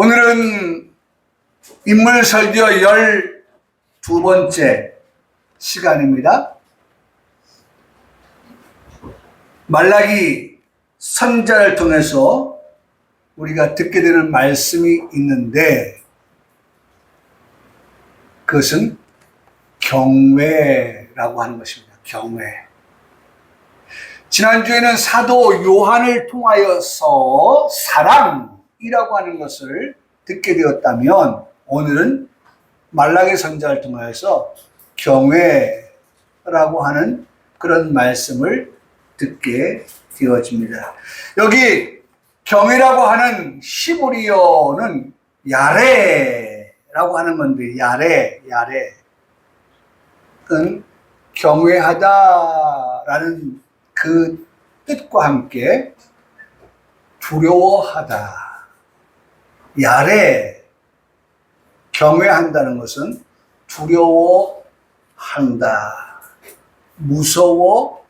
오늘은 인물설교 12번째 시간입니다. 말라기 선자를 통해서 우리가 듣게 되는 말씀이 있는데 그것은 경외라고 하는 것입니다. 경외. 지난주에는 사도 요한을 통하여서 사랑이라고 하는 것을 듣게 되었다면 오늘은 말라기 선자를 통하여서 경외라고 하는 그런 말씀을 듣게 되어집니다. 여기 경외라고 하는 히브리어는 야레라고 하는 건데 야레는 경외하다라는 그 뜻과 함께 두려워하다. 야레, 경외한다는 것은 두려워한다, 무서워한다,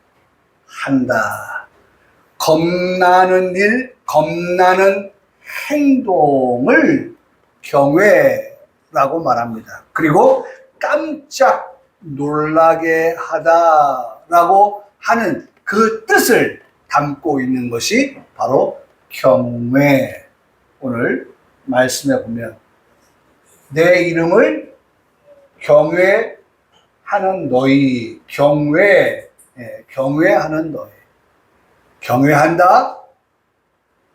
겁나는 일, 겁나는 행동을 경외라고 말합니다. 그리고 깜짝 놀라게 하다라고 하는 그 뜻을 담고 있는 것이 바로 경외. 오늘 말씀해 보면 내 이름을 경외하는 너희, 경외하는 너희. 경외한다,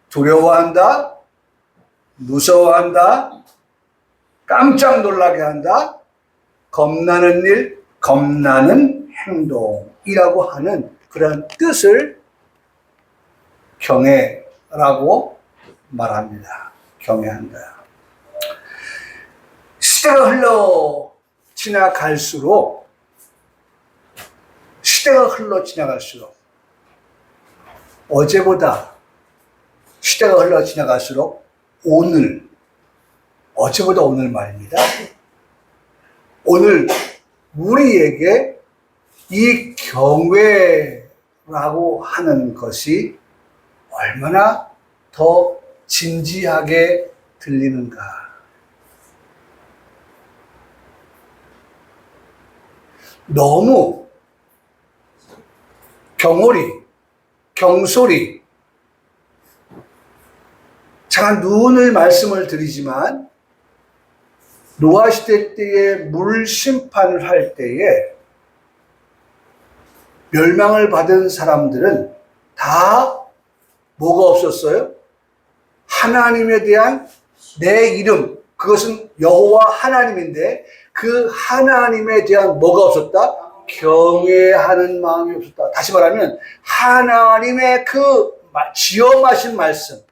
두려워한다, 무서워한다, 깜짝 놀라게 한다, 겁나는 일, 겁나는 행동이라고 하는 그런 뜻을 경외라고 말합니다. 경외한다. 시대가 흘러 지나갈수록 어제보다 시대가 흘러 지나갈수록 어제보다 오늘 말입니다. 오늘 우리에게 이 경외라고 하는 것이 얼마나 더 진지하게 들리는가. 너무 경솔히 잠깐 눈을 말씀을 드리지만 노아 시대 때에 물 심판을 할 때에 멸망을 받은 사람들은 다 뭐가 없었어요? 하나님에 대한 내 이름, 그것은 여호와 하나님인데 그 하나님에 대한 뭐가 없었다? 경외하는 마음이 없었다. 다시 말하면 하나님의 그 지어마신 말씀,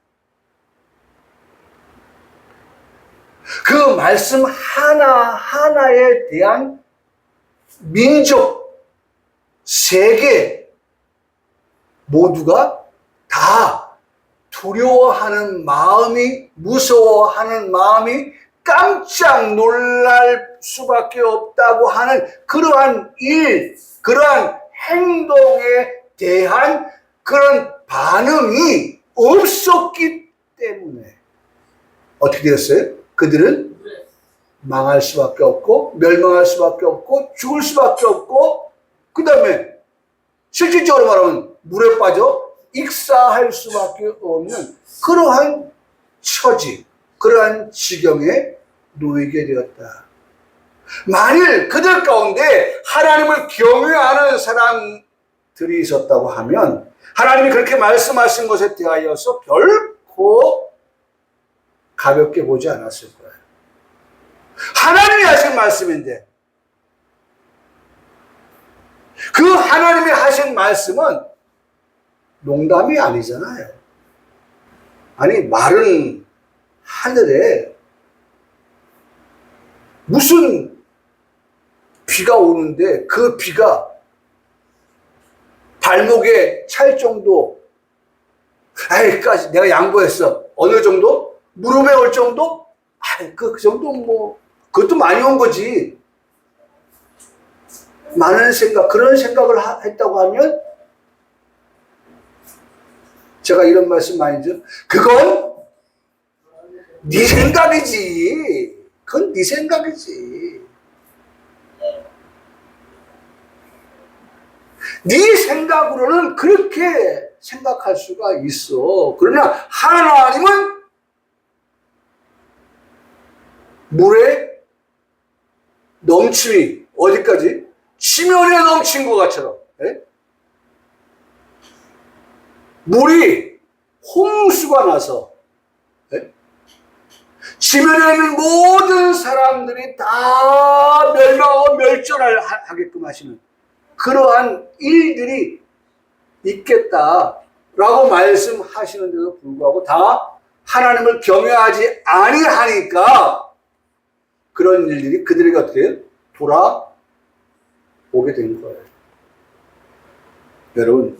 그 말씀 하나하나에 대한 민족, 세계 모두가 다 두려워하는 마음이, 무서워하는 마음이 깜짝 놀랄 수밖에 없다고 하는 그러한 일, 그러한 행동에 대한 그런 반응이 없었기 때문에 어떻게 되었어요? 그들은 망할 수밖에 없고 멸망할 수밖에 없고 죽을 수밖에 없고 그 다음에 실질적으로 말하면 물에 빠져 익사할 수밖에 없는 그러한 처지, 그러한 지경에 놓이게 되었다. 만일 그들 가운데 하나님을 경외하는 사람들이 있었다고 하면 하나님이 그렇게 말씀하신 것에 대하여서 결코 가볍게 보지 않았을 거예요. 하나님이 하신 말씀인데 그 하나님이 하신 말씀은 농담이 아니잖아요. 아니, 마른 하늘에 무슨 비가 오는데 그 비가 발목에 찰 정도, 내가 양보했어. 어느 정도? 무릎에 올 정도? 그 정도 뭐, 그것도 많이 온 거지. 많은 생각, 그런 생각을 했다고 하면 제가 이런 말씀 많이 드려. 그건 네 생각이지. 그건 네 생각이지. 네 생각으로는 그렇게 생각할 수가 있어. 그러나 하나님은 물의 넘침이 어디까지? 지면에 넘친 것 같처럼. 예? 물이 홍수가 나서 예? 지면에 있는 모든 사람들이 다 멸망하고 멸절하게끔 하시는 그러한 일들이 있겠다라고 말씀하시는데도 불구하고 다 하나님을 경외하지 아니하니까 그런 일들이 그들에게 어떻게 돌아오게 된 거예요. 여러분,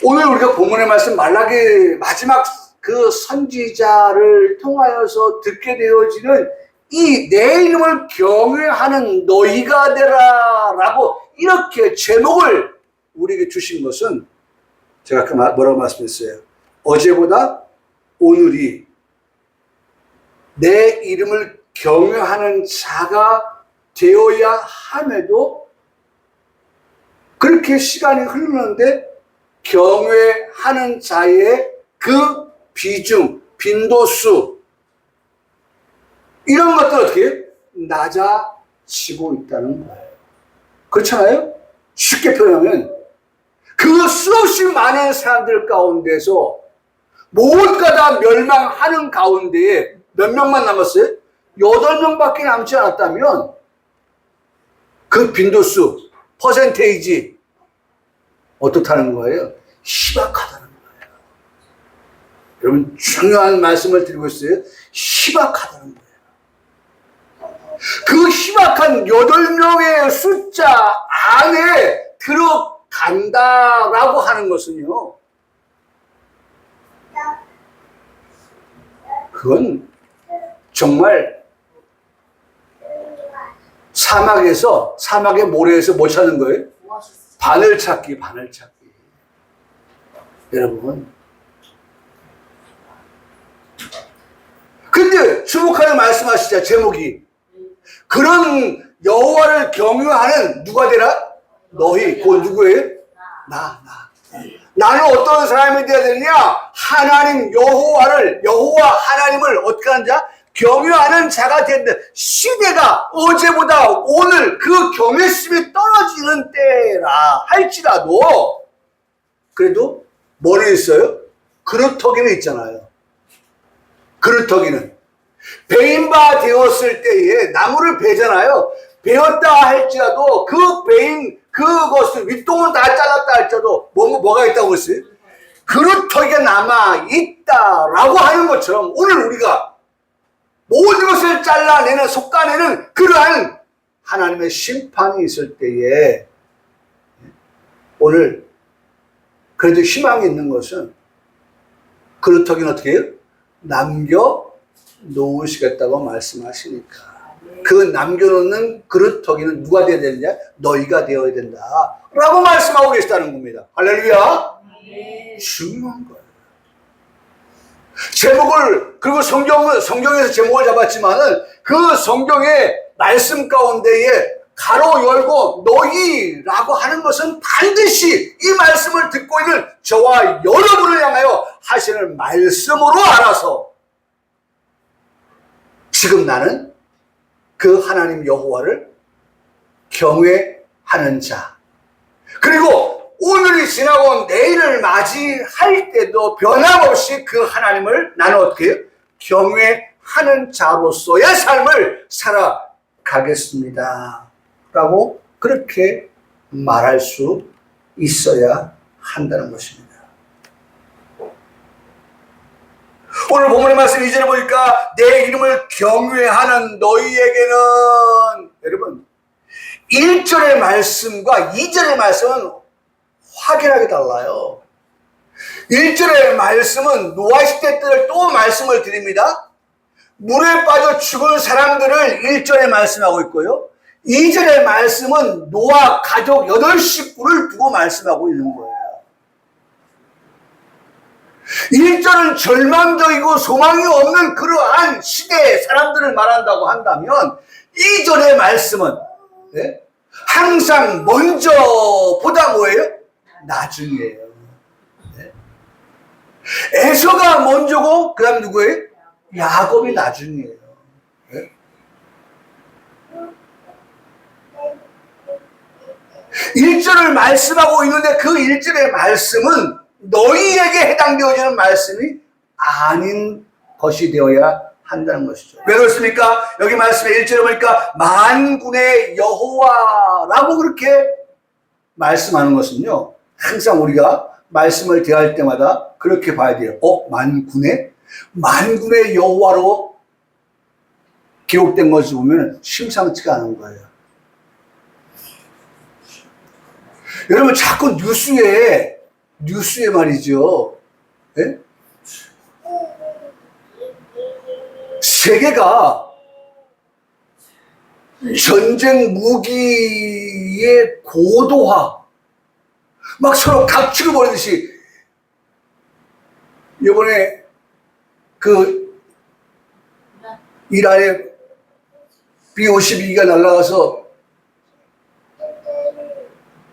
오늘 우리가 본문의 말씀 말라기 마지막 그 선지자를 통하여서 듣게 되어지는 이 내 이름을 경외하는 너희가 되라 라고 이렇게 제목을 우리에게 주신 것은 제가 아까 뭐라고 말씀했어요? 어제보다 오늘이 내 이름을 경외하는 자가 되어야 함에도 그렇게 시간이 흐르는데 경외하는 자의 그 비중, 빈도수 이런 것들 어떻게 낮아지고 있다는 거예요. 그렇잖아요? 쉽게 표현하면 그 수없이 많은 사람들 가운데서 모두가 다 멸망하는 가운데에 몇 명만 남았어요? 8명밖에 남지 않았다면 그 빈도수, 퍼센테이지 어떻다는 거예요? 희박하다는 거예요. 여러분 중요한 말씀을 드리고 있어요. 희박하다는 거예요. 그 희박한 8명의 숫자 안에 들어간다라고 하는 것은요. 그건 정말 사막의 모래에서 뭐 찾는 거예요? 바늘찾기. 여러분. 근데 주목하여 말씀하시자 제목이 그런 여호와를 경유하는 누가 되라? 너희. 그 누구예요? 나. 나는 어떤 사람이 되어야 되느냐? 하나님 여호와 하나님을 어떻게 하는 자? 경유하는 자가 된다. 시대가 어제보다 오늘 그 경외심이 떨어지는 때라 할지라도 그래도 뭐는 있어요? 그루터기는 있잖아요. 그루터기는 베인바 되었을 때에 나무를 베잖아요. 베었다 할지라도 그 베인 그것을 윗동은 다 잘랐다 할지라도 뭐가 있다고 했어요? 그루터기가 남아 있다라고 하는 것처럼 오늘 우리가 모든 것을 잘라내는 속가내는 그러한 하나님의 심판이 있을 때에 오늘 그래도 희망이 있는 것은 그루터기는 어떻게 해요? 남겨 놓으시겠다고 말씀하시니까 그 남겨놓는 그루터기는 누가 되어야 되느냐? 너희가 되어야 된다 라고 말씀하고 계시다는 겁니다. 할렐루야. 중요한 거예요. 제목을 그리고 성경에서 제목을 잡았지만은 그 성경의 말씀 가운데에 가로 열고 너희라고 하는 것은 반드시 이 말씀을 듣고 있는 저와 여러분을 향하여 하시는 말씀으로 알아서 지금 나는 그 하나님 여호와를 경외하는 자 그리고 오늘이 지나고 내일을 맞이할 때도 변함없이 그 하나님을 나는 어떻게 해요? 경외하는 자로서의 삶을 살아가겠습니다 라고 그렇게 말할 수 있어야 한다는 것입니다. 오늘 본문의 말씀 2절에 보니까 내 이름을 경외하는 너희에게는 여러분 1절의 말씀과 2절의 말씀은 확연하게 달라요. 1절의 말씀은 노아 시대 때를 또 말씀을 드립니다. 물에 빠져 죽은 사람들을 1절에 말씀하고 있고요. 2절의 말씀은 노아 가족 8식구를 두고 말씀하고 있는 거예요. 1절은 절망적이고 소망이 없는 그러한 시대의 사람들을 말한다고 한다면 2절의 말씀은 네? 항상 먼저보다 뭐예요? 나중이에요. 네? 에서가 먼저고 그 다음 누구예요? 야곱이 나중이에요. 네? 1절을 말씀하고 있는데 그 1절의 말씀은 너희에게 해당되어지는 말씀이 아닌 것이 되어야 한다는 것이죠. 왜 그렇습니까? 여기 말씀에 1절에 보니까 만군의 여호와라고 그렇게 말씀하는 것은요, 항상 우리가 말씀을 대할 때마다 그렇게 봐야 돼요. 만군의 여호와로 기록된 것을 보면 심상치가 않은 거예요. 여러분 자꾸 뉴스에 말이죠. 네? 세계가 전쟁 무기의 고도화, 막 서로 각축을 벌이듯이, 이번에 그 이란에 B-52가 날아가서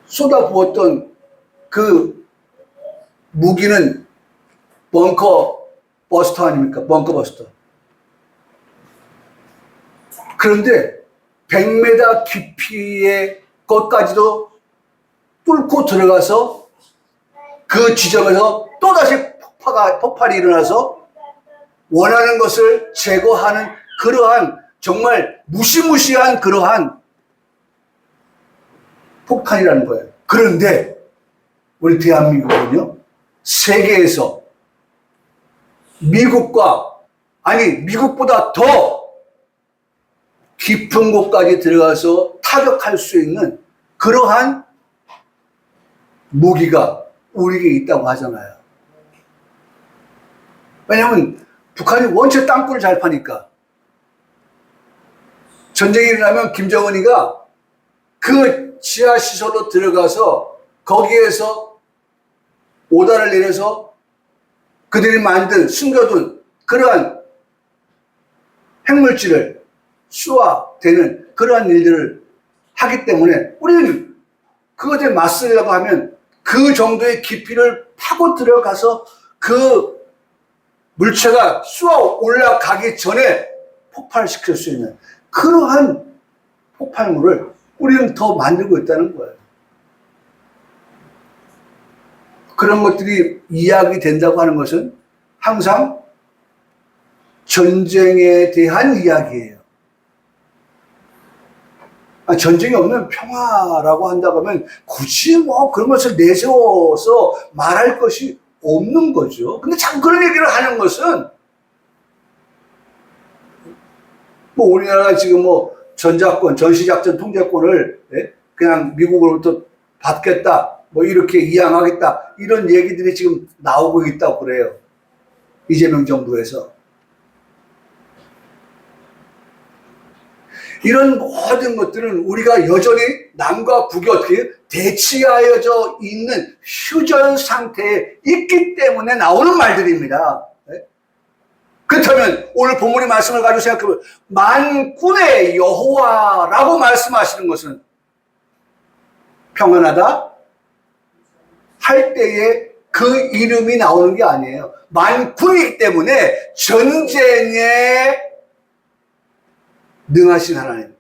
쏟아부었던 그 무기는 벙커 버스터 아닙니까? 벙커 버스터. 그런데 100m 깊이의 것까지도 뚫고 들어가서 그 지점에서 또다시 폭발이 일어나서 원하는 것을 제거하는 그러한 정말 무시무시한 그러한 폭탄이라는 거예요. 그런데 우리 대한민국은요, 세계에서 미국보다 더 깊은 곳까지 들어가서 타격할 수 있는 그러한 무기가 우리에게 있다고 하잖아요. 왜냐하면 북한이 원체 땅굴을 잘 파니까. 전쟁이 일어나면 김정은이가 그 지하시설로 들어가서 거기에서 오다를 내려서 그들이 숨겨둔 그러한 핵물질을 수화되는 그러한 일들을 하기 때문에 우리는 그것에 맞서려고 하면 그 정도의 깊이를 파고 들어가서 그 물체가 쏘아 올라가기 전에 폭발시킬 수 있는 그러한 폭발물을 우리는 더 만들고 있다는 거예요. 그런 것들이 이야기된다고 하는 것은 항상 전쟁에 대한 이야기예요. 전쟁이 없는 평화라고 한다고 하면 굳이 그런 것을 내세워서 말할 것이 없는 거죠. 근데 자꾸 그런 얘기를 하는 것은 우리나라가 지금 전자권, 전시작전 통제권을 그냥 미국으로부터 받겠다, 이렇게 이양하겠다, 이런 얘기들이 지금 나오고 있다고 그래요. 이재명 정부에서. 이런 모든 것들은 우리가 여전히 남과 북이 어떻게 대치하여져 있는 휴전 상태에 있기 때문에 나오는 말들입니다. 그렇다면 오늘 본문의 말씀을 가지고 생각해보면 만군의 여호와라고 말씀하시는 것은 평안하다 할 때에 그 이름이 나오는 게 아니에요. 만군이기 때문에 전쟁에 능하신 하나님.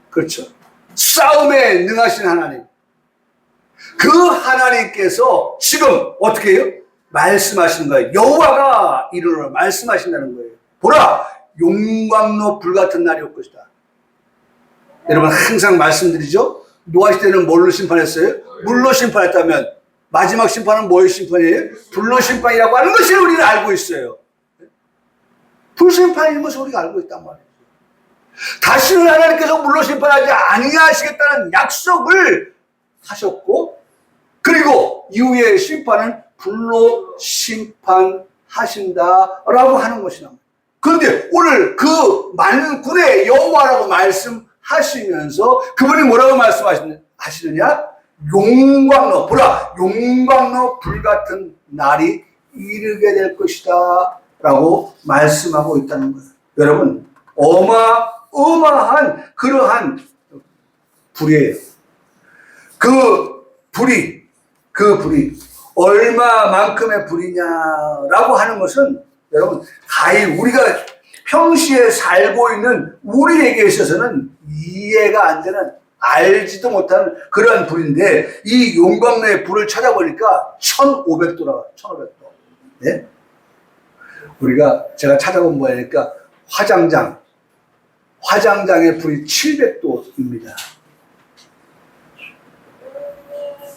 그렇죠? 싸움에 능하신 하나님. 그 하나님께서 지금 어떻게 해요? 말씀하시는 거예요. 여호와가 이르노라 말씀하신다는 거예요. 보라, 용광로 불같은 날이 올 것이다. 여러분 항상 말씀드리죠. 노아 시대는 뭘로 심판했어요? 물로 심판했다면 마지막 심판은 뭐의 심판이에요? 불로 심판이라고 하는 것을 우리는 알고 있어요. 불심판인 것을 우리가 알고 있단 말이에요. 다시는 하나님께서 물로 심판하지 아니하시겠다는 약속을 하셨고, 그리고 이후의 심판은 불로 심판하신다라고 하는 것이다. 그런데 오늘 그 만군의 여호와라고 말씀하시면서 그분이 뭐라고 말씀하시느냐? 용광로, 보라, 용광로 불같은 날이 이르게 될 것이다 라고 말씀하고 있다는 거예요. 여러분, 어마어마한 그러한 불이에요. 그 불이 얼마만큼의 불이냐라고 하는 것은 여러분, 가히 우리가 평시에 살고 있는 우리에게 있어서는 이해가 안 되는, 알지도 못하는 그러한 불인데, 이 용광로의 불을 찾아보니까 1500도라고, 1500도. 네? 제가 찾아본 거니까 화장장의 불이 700도입니다.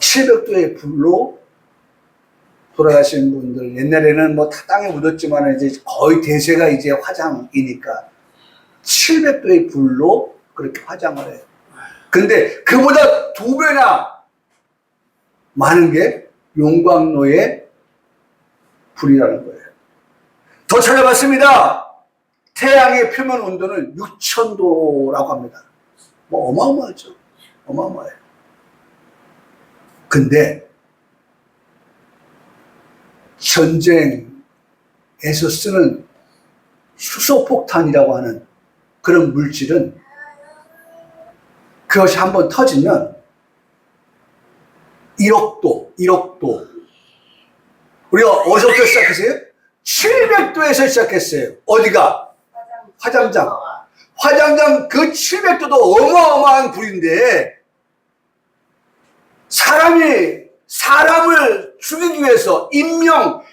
700도의 불로 돌아가신 분들, 옛날에는 뭐 다 땅에 묻었지만 이제 거의 대세가 이제 화장이니까 700도의 불로 그렇게 화장을 해요. 근데 그보다 2배나 많은 게 용광로의 불이라는 거예요. 더 찾아봤습니다. 태양의 표면 온도는 6000도라고 합니다. 뭐 어마어마하죠. 어마어마해요. 근데 전쟁에서 쓰는 수소폭탄이라고 하는 그런 물질은 그것이 한번 터지면 1억도. 우리가 어디서부터 시작했어요? 700도에서 시작했어요. 어디가? 화장장. 화장장 그 700도도 어마어마한 불인데, 사람을 죽이기 위해서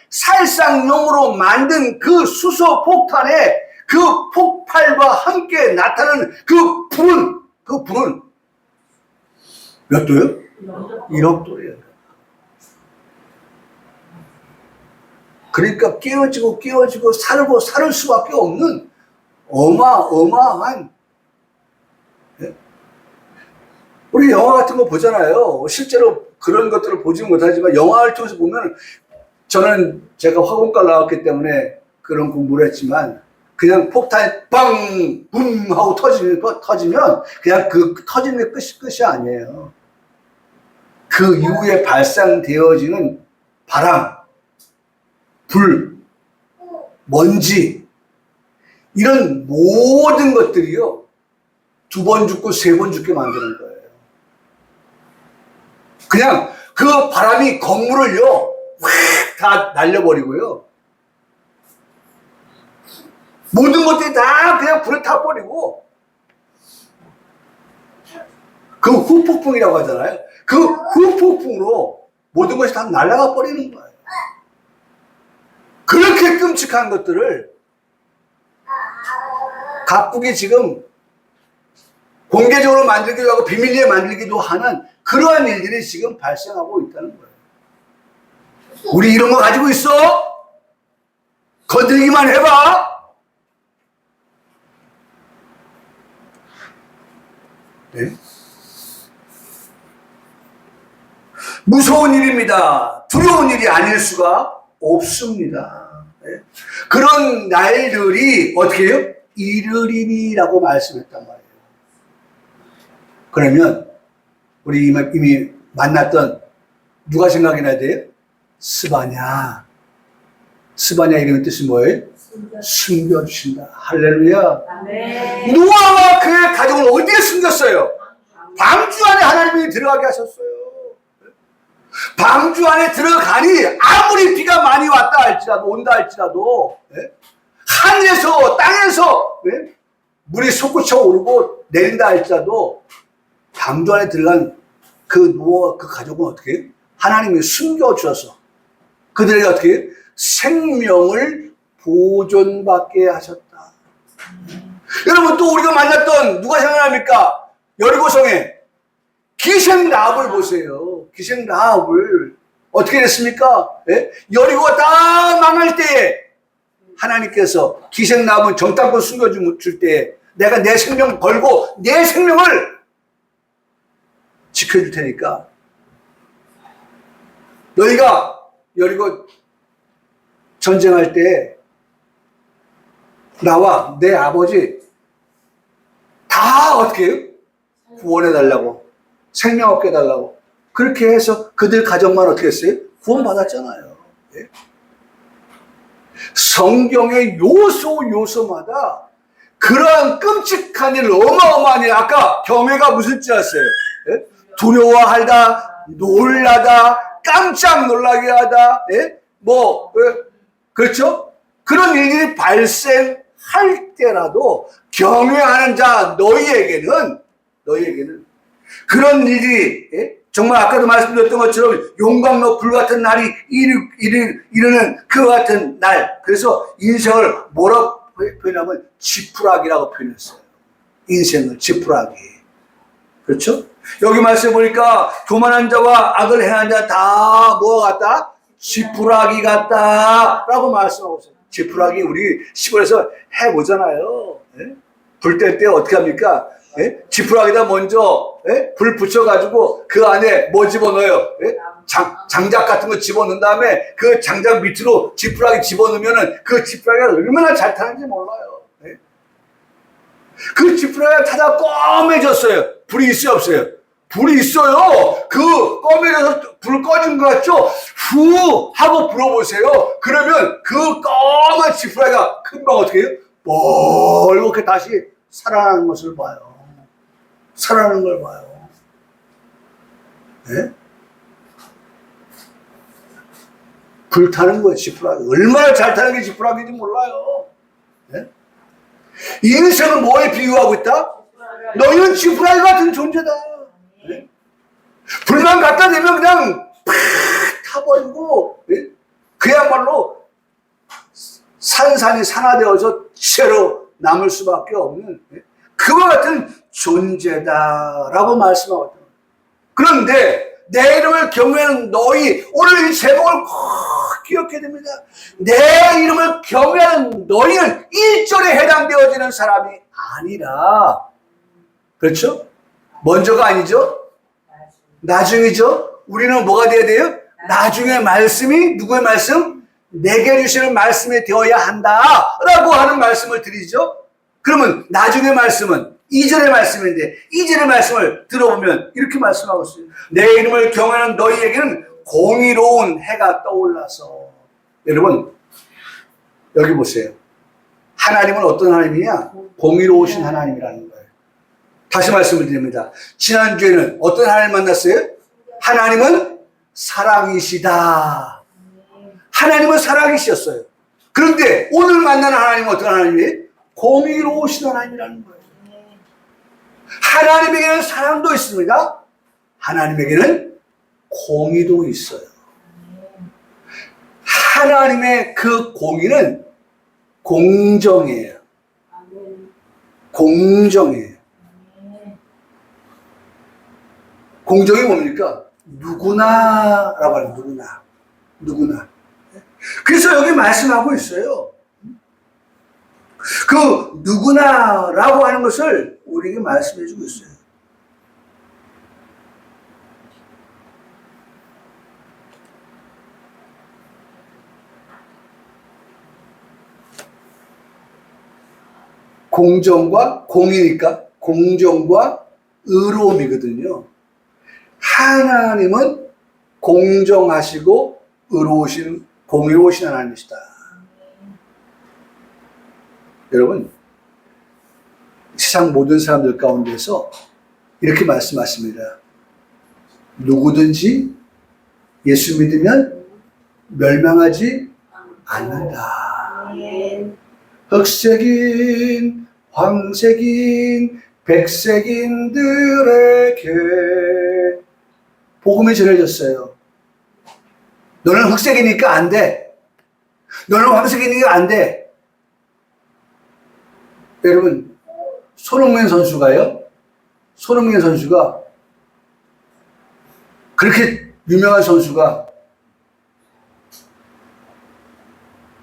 살상용으로 만든 그 수소폭탄의 그 폭발과 함께 나타나는 그 불은 몇 도요? 1억도래요. 그러니까 깨어지고 살을 수밖에 없는 어마어마한, 우리 영화 같은 거 보잖아요. 실제로 그런 것들을 보지는 못하지만 영화를 통해서 보면, 저는 제가 화공과 나왔기 때문에 그런 공부를 했지만, 그냥 폭탄이 빵! 붐! 하고 터지면 그냥 그 터지는 게 끝이 아니에요. 그 이후에 발생되어지는 바람, 불, 먼지, 이런 모든 것들이요, 2번 죽고 3번 죽게 만드는 거예요. 그냥 그 바람이 건물을요, 확 다 날려버리고요, 모든 것들이 다 그냥 불에 타버리고, 그 후폭풍이라고 하잖아요. 그 후폭풍으로 모든 것이 다 날아가 버리는 거예요. 그렇게 끔찍한 것들을 각국이 지금 공개적으로 만들기도 하고 비밀리에 만들기도 하는 그러한 일들이 지금 발생하고 있다는 거예요. 우리 이런 거 가지고 있어? 건드리기만 해봐. 네? 무서운 일입니다. 두려운 일이 아닐 수가 없습니다. 네? 그런 날들이 어떻게 해요? 이르리니라고 말씀했단 말이에요. 그러면 우리 이미 만났던 누가 생각이 나야 돼요? 스바냐. 스바냐 이름의 뜻이 뭐예요? 숨겨주신다. 할렐루야. 아멘. 노아와 그의 가족을 어디에 숨겼어요? 방주 안에 하나님이 들어가게 하셨어요. 방주 안에 들어가니 아무리 비가 많이 온다 할지라도 하늘에서 땅에서 물이 솟구쳐 오르고 내린다 할지라도 방주 안에 들어간 그 노아와 그 가족은 어떻게 해요? 하나님이 숨겨주셔서 그들에게 어떻게 해요? 생명을 보존받게 하셨다. 여러분, 또 우리가 만났던 누가 생각납니까? 여리고성에 기생 라합을 보세요. 기생 라합을 어떻게 됐습니까? 여리고가 다 망할 때에 하나님께서 기생 라합은 정탐꾼 숨겨줄 때에 내가 내 생명 걸고 내 생명을 지켜줄 테니까 너희가 여리고 전쟁할 때 나와 내 아버지 다 어떻게 해요? 구원해달라고, 생명 얻게 해달라고 그렇게 해서 그들 가정만 어떻게 했어요? 구원받았잖아요. 성경의 요소마다 그러한 끔찍한 일, 어마어마한 일, 아까 경외가 무슨 뜻이었어요? 예? 두려워하다, 놀라다, 깜짝 놀라게 하다, 예? 그렇죠? 그런 일들이 발생할 때라도 경외하는 자 너희에게는 그런 일이, 예? 정말 아까도 말씀드렸던 것처럼 용광로 불같은 날이 이르는 그 같은 날. 그래서 인생을 뭐라고 표현하면 지푸라기라고 표현했어요. 인생을 지푸라기. 그렇죠? 여기 말씀 보니까 교만한 자와 악을 행한 자 다 뭐가 같다? 지푸라기 같다 라고 말씀하고 있어요. 지푸라기 우리 시골에서 해보잖아요. 예? 불 뗄 때 어떻게 합니까? 예? 지푸라기다 먼저 예? 불 붙여가지고 그 안에 뭐 집어넣어요? 예? 장작 같은 거 집어넣은 다음에 그 장작 밑으로 지푸라기 집어넣으면은 그 지푸라기가 얼마나 잘 타는지 몰라요. 예? 그 지푸라기가 타다 꺼매졌어요. 불이 있어요, 없어요? 불이 있어요. 그 꺼매져서 불 꺼진 것 같죠? 후 하고 불어보세요. 그러면 그 검은 지푸라기가 금방 어떻게 해요? 멀겋게 다시 살아나는 것을 봐요. 살아나는 걸 봐요. 네? 불타는 거예요, 지푸라기. 얼마나 잘 타는 게 지푸라기인지 몰라요. 네? 인생은 뭐에 비유하고 있다? 너희는 지푸라기 같은 존재다. 네? 불만 갖다 대면 그냥 팍 타버리고, 네? 그야말로 산산이 산화되어서 채로 남을 수밖에 없는 네? 그와 같은 존재다라고 말씀하고 있다. 그런데 내 이름을 경외하는 너희, 오늘 이 제목을 꼭 기억해야 됩니다. 내 이름을 경외하는 너희는 1절에 해당되어지는 사람이 아니라, 그렇죠? 먼저가 아니죠? 나중이죠? 우리는 뭐가 돼야 돼요? 나중에 말씀이 누구의 말씀? 내게 주시는 말씀이 되어야 한다라고 하는 말씀을 드리죠. 그러면 나중에 말씀은 2절의 말씀인데 2절의 말씀을 들어보면 이렇게 말씀하고 있어요. 내 이름을 경외하는 너희에게는 공의로운 해가 떠올라서. 여러분 여기 보세요. 하나님은 어떤 하나님이냐? 공의로우신 하나님이라는 거예요. 다시 말씀을 드립니다. 지난주에는 어떤 하나님 만났어요? 하나님은 사랑이시다. 하나님은 사랑이셨어요. 그런데 오늘 만나는 하나님은 어떤 하나님이에요? 공의로우신 하나님이라는 거예요. 하나님에게는 사랑도 있습니다. 하나님에게는 공의도 있어요. 하나님의 그 공의는 공정이에요. 공정이에요. 공정이 뭡니까? 누구나라고 하는 누구나. 그래서 여기 말씀하고 있어요. 그 누구나라고 하는 것을 우리에게 말씀해 주고 있어요. 공정과 공의니까 공정과 의로움이거든요. 하나님은 공정하시고 의로우신 공의로우신 하나님이시다. 여러분 세상 모든 사람들 가운데서 이렇게 말씀하십니다. 누구든지 예수 믿으면 멸망하지 않는다. 흑색인 황색인 백색인들에게 복음이 전해졌어요. 너는 흑색이니까 안 돼. 너는 황색이니까 안 돼. 여러분 손흥민 선수가요. 손흥민 선수가 그렇게 유명한 선수가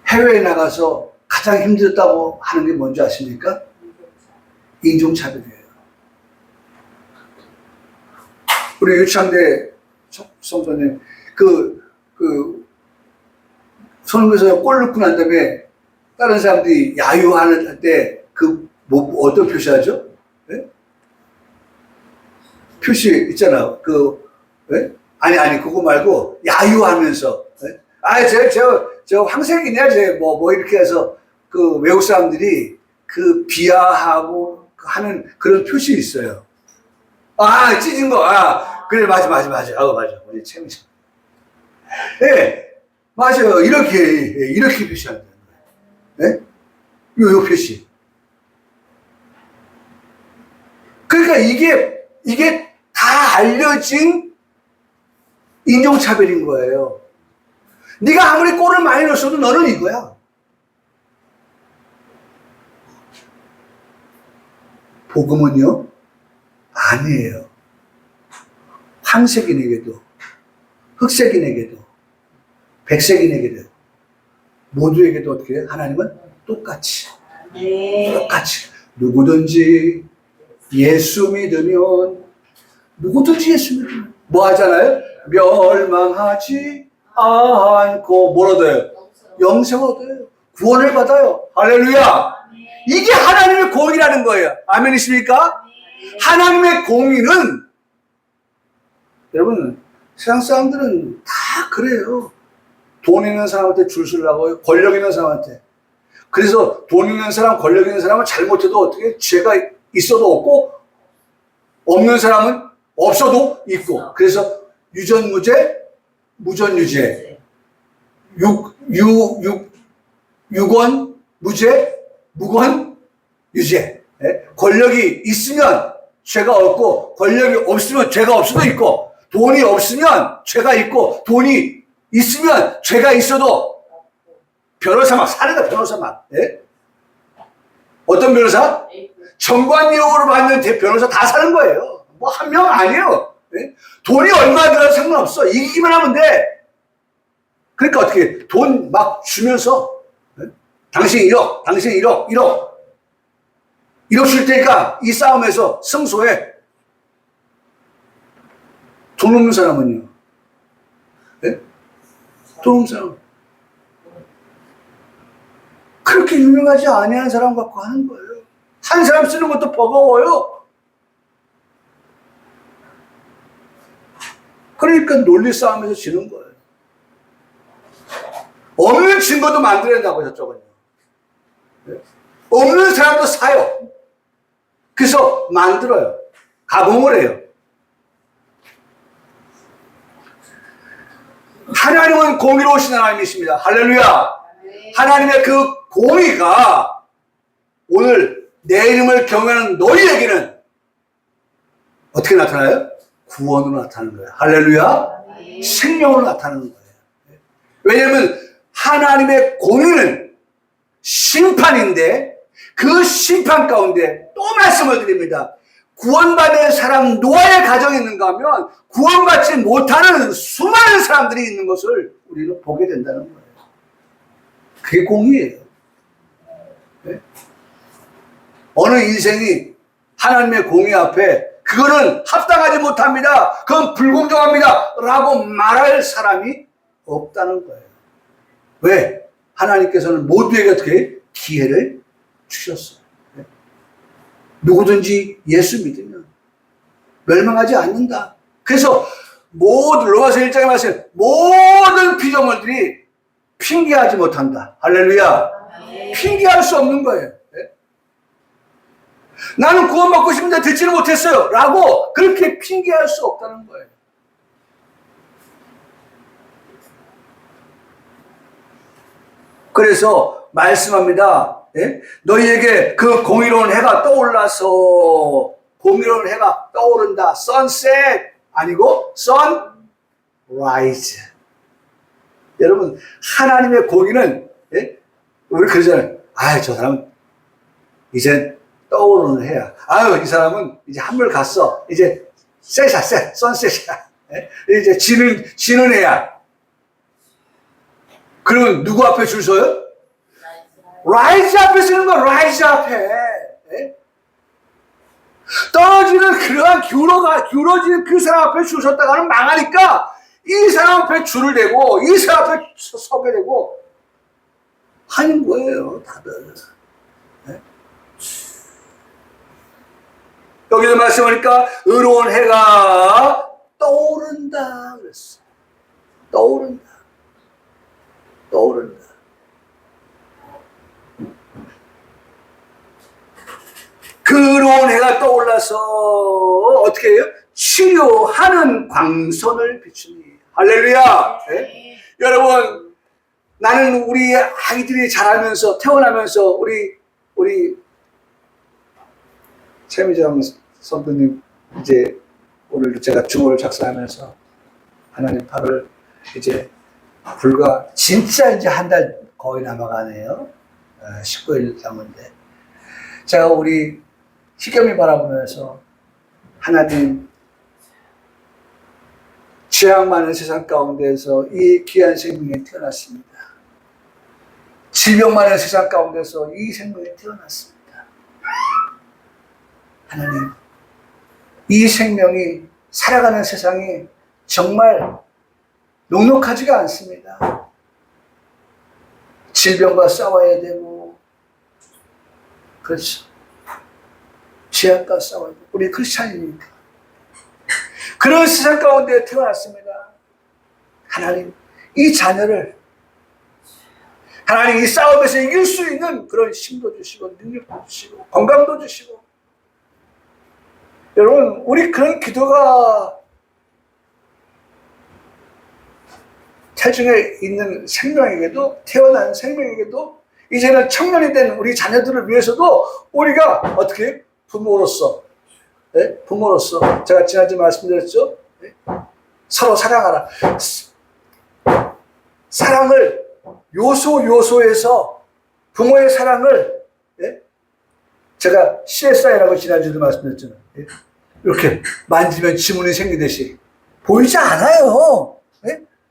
해외에 나가서 가장 힘들었다고 하는 게 뭔지 아십니까? 인종차별이에요. 우리 유창대 성도님, 손흥민 선수가 골 넣고 난 다음에 다른 사람들이 야유하는 때 어떤 표시하죠? 네? 표시 있잖아. 네? 아니, 그거 말고 야유하면서. 네? 저 황색이냐, 뭐 이렇게 해서 그 외국 사람들이 그 비하하고 하는 그런 표시 있어요. 찢은 거. 그래, 맞아. 맞아. 우리 채무자. 예, 맞아요. 이렇게 표시하는 거예요. 예? 요 표시. 그러니까 이게 다 알려진 인종차별인 거예요. 네가 아무리 꼴을 많이 넣었어도 너는 이거야. 복음은요? 아니에요. 황색인에게도, 흑색인에게도, 백색인에게도, 모두에게도 어떻게 해요? 하나님은 똑같이. 똑같이. 누구든지 예수 믿으면, 뭐 하잖아요? 멸망하지 않고, 뭘 얻어요? 영생을 얻어요. 구원을 받아요. 할렐루야! 이게 하나님의 공의라는 거예요. 아멘이십니까? 하나님의 공의는, 여러분, 세상 사람들은 다 그래요. 돈 있는 사람한테 줄 서려고, 권력 있는 사람한테. 그래서 돈 있는 사람, 권력 있는 사람은 잘못해도 어떻게 죄가 있어도 없고, 없는 사람은 없어도 있고. 그래서 유전무죄, 무전유죄, 유권 무죄, 무권 유죄. 권력이 있으면 죄가 없고, 권력이 없으면 죄가 없을 수도 있고, 돈이 없으면 죄가 있고, 돈이 있으면 죄가 있어도 변호사만 사는다. 변호사만. 어떤 변호사? 정관용으로 받는 변호사 다 사는 거예요. 뭐 한 명 아니에요. 돈이 얼마 들어도 상관없어. 이기기만 하면 돼. 그러니까 어떻게 돈 막 주면서 당신 1억, 당신 1억 줄 테니까 이 싸움에서 승소해. 돈 없는 사람은요? 돈 없는 사람. 그렇게 유명하지 아니한 사람 갖고 하는 거예요. 한 사람 쓰는 것도 버거워요. 그러니까 논리 싸움에서 지는 거예요. 없는 증거도 만들어낸다고 저쪽은요. 없는 사람도 사요. 그래서 만들어요. 가공을 해요. 하나님은 공의로우신 하나님이십니다. 할렐루야. 하나님의 그 공의가 오늘 내 이름을 경외하는 너희에게는 어떻게 나타나요? 구원으로 나타나는 거예요. 할렐루야. 생명으로 나타나는 거예요. 왜냐하면 하나님의 공의는 심판인데 그 심판 가운데 또 말씀을 드립니다. 구원받은 사람 노아의 가정에 있는가 하면 구원받지 못하는 수많은 사람들이 있는 것을 우리는 보게 된다는 거예요. 그게 공의예요. 네? 어느 인생이 하나님의 공의 앞에 그거는 합당하지 못합니다. 그건 불공정합니다. 라고 말할 사람이 없다는 거예요. 왜? 하나님께서는 모두에게 어떻게 기회를 주셨어요. 네? 누구든지 예수 믿으면 멸망하지 않는다. 그래서 모든 로마서 1장에 말씀 모든 피조물들이 핑계하지 못한다. 할렐루야. 핑계할 수 없는 거예요. 네? 나는 구원받고 싶은데 듣지는 못했어요. 라고 그렇게 핑계할 수 없다는 거예요. 그래서 말씀합니다. 예? 너희에게 그 공의로운 해가 떠올라서 공의로운 해가 떠오른다. sunset 아니고 sunrise. 여러분 하나님의 공의는 예? 우리 그러잖아요. 저 사람은 이제 떠오르는 해야. 이 사람은 이제 한물 갔어. 이제 선셋이야. 예? 이제 지는 해야. 그러면 누구 앞에 줄 서요? 라이즈 앞에 쓰는 거, 라이즈 앞에. 예? 떨어지는 그러한 기울어지는 그 사람 앞에 줄 섰다가는 망하니까 이 사람 앞에 줄을 대고 이 사람 앞에 서게 되고 하는 거예요, 다들. 예? 여기서 말씀하니까 의로운 해가 떠오른다 그랬어요. 떠오른다. 떠올라서 어떻게 해요? 치료하는 광선을 비추니. 할렐루야. 네? 여러분, 나는 우리 아이들이 자라면서 태어나면서 우리 최미정 선배님 이제 오늘 제가 주보를 작성하면서 하나님 팔을 이제 불과 진짜 이제 한 달 거의 남아가네요. 19일 남은데 제가 우리 희겸이 바라보면서 하나님 죄악 많은 세상 가운데서 이 귀한 생명이 태어났습니다. 질병 많은 세상 가운데서 이 생명이 태어났습니다. 하나님, 이 생명이 살아가는 세상이 정말 녹록하지가 않습니다. 질병과 싸워야 되고, 그렇죠. 죄악과 싸워야 되고, 우리 크리스찬이니까. 그런 세상 가운데 태어났습니다. 하나님, 이 자녀를 하나님 이 싸움에서 이길 수 있는 그런 힘도 주시고 능력도 주시고 건강도 주시고 여러분 우리 그런 기도가 태중에 있는 생명에게도 태어난 생명에게도 이제는 청년이 된 우리 자녀들을 위해서도 우리가 어떻게 부모로서 부모로서 제가 지난주에 말씀드렸죠. 서로 사랑하라. 사랑을 요소에서 부모의 사랑을 제가 CSI라고 지난주에도 말씀드렸잖아요. 이렇게 만지면 지문이 생기듯이 보이지 않아요.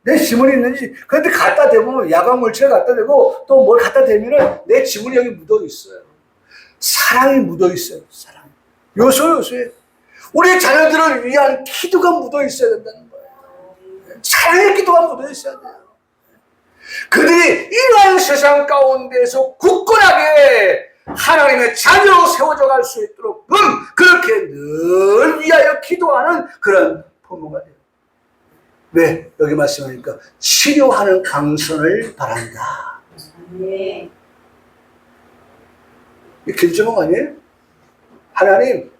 내 지문이 있는지. 그런데 갖다 대면 야광 물질을 갖다 대고 또 뭘 갖다 대면은 내 지문이 여기 묻어 있어요. 사랑이 묻어 있어요. 사랑. 요소에 우리 자녀들을 위한 기도가 묻어 있어야 된다는 거예요. 사랑의 기도가 묻어 있어야 돼요. 그들이 이러한 세상 가운데서 굳건하게 하나님의 자녀로 세워져 갈 수 있도록 그렇게 늘 위하여 기도하는 그런 부모가 돼요. 왜? 여기 말씀하니까 치료하는 광선을 바란다. 네. 이 길주먹 아니에요? 하나님,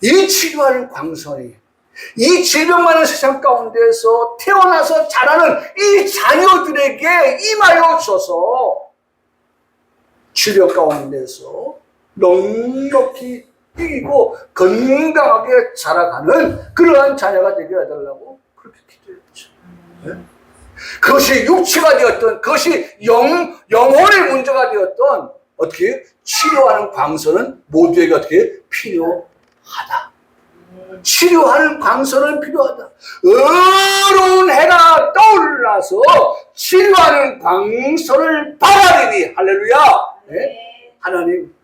이 치료하는 광선이 이 질병 많은 세상 가운데서 태어나서 자라는 이 자녀들에게 임하여 주셔서 질병 가운데서 넉넉히 이기고 건강하게 자라가는 그러한 자녀가 되게 해달라고 그렇게 기도했죠. 네? 그것이 육체가 되었던 그것이 영혼의 문제가 되었던 어떻게 치료하는 광선은 모두에게 어떻게 필요하다. 치료하는 광선은 필요하다. 어려운 해가 떠올라서 치료하는 광선을 바라리니 할렐루야. 네? 하나님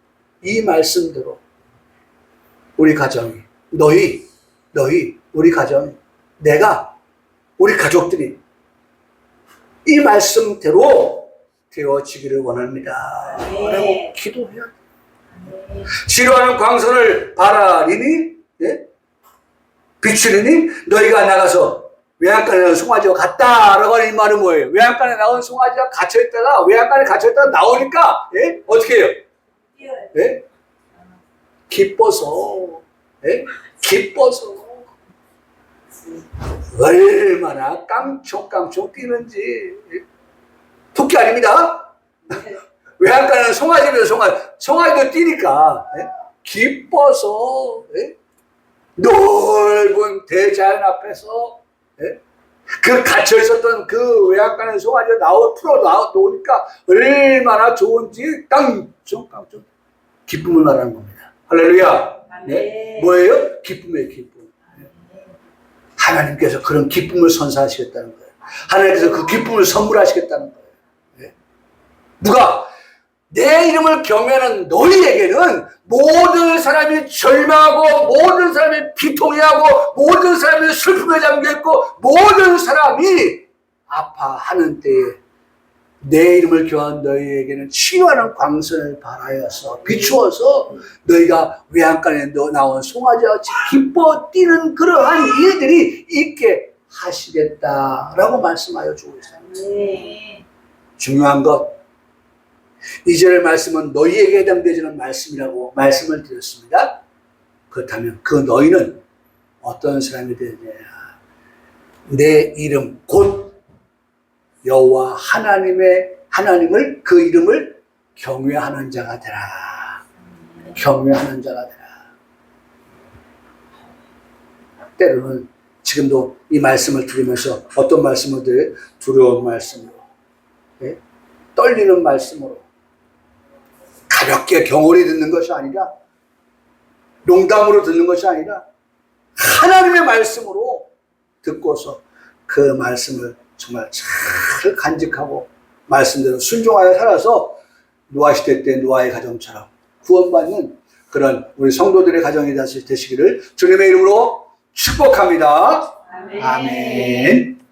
이 말씀대로 우리 가정이 너희 우리 가정이 내가 우리 가족들이 이 말씀대로 되어지기를 원합니다. 라고 기도해야 돼. 치료하는 광선을 바라리니 비추리니 너희가 나가서 외양간에 나온 송아지와 같다라고 하는 이 말은 뭐예요? 외양간에 나온 송아지가 갇혀있다가 외양간에 갇혀있다가 나오니까 어떻게 해요? 기뻐서 기뻐서 얼마나 깡총깡총 뛰는지. 토끼 아닙니다. 외양간에는 송아지입니다. 송아지도 뛰니까 기뻐서 넓은 대자연 앞에서 그 갇혀 있었던 그 외양간의 송아지가 놓으니까 얼마나 좋은지 깡총깡총 기쁨을 말하는 겁니다. 할렐루야. 네? 뭐예요? 기쁨이에요. 기쁨. 하나님께서 그런 기쁨을 선사하시겠다는 거예요. 하나님께서 그 기쁨을 선물하시겠다는 거예요. 누가? 내 이름을 경외하는 너희에게는 모든 사람이 절망하고 모든 사람이 비통해하고 모든 사람이 슬픔에 잠겨있고 모든 사람이 아파하는 때에 내 이름을 경외하는 너희에게는 치유하는 광선을 발하여서 비추어서 너희가 외양간에 나온 송아지와 같이 기뻐 뛰는 그러한 일들이 있게 하시겠다라고 말씀하여 주고 있어요. 중요한 것 2절 말씀은 너희에게 해당되지는 말씀이라고 말씀을 드렸습니다. 그렇다면 그 너희는 어떤 사람이 되느냐? 내 이름 곧 여호와 하나님을 그 이름을 경외하는 자가 되라. 경외하는 자가 되라. 때로는 지금도 이 말씀을 들으면서 어떤 말씀을 들어요? 두려운 말씀으로, 예? 떨리는 말씀으로, 가볍게 경홀히 듣는 것이 아니라, 농담으로 듣는 것이 아니라 하나님의 말씀으로 듣고서 그 말씀을 정말 잘 간직하고 말씀대로 순종하여 살아서 노아 시대 때 노아의 가정처럼 구원받는 그런 우리 성도들의 가정이 되시기를 주님의 이름으로 축복합니다. 아멘. 아멘.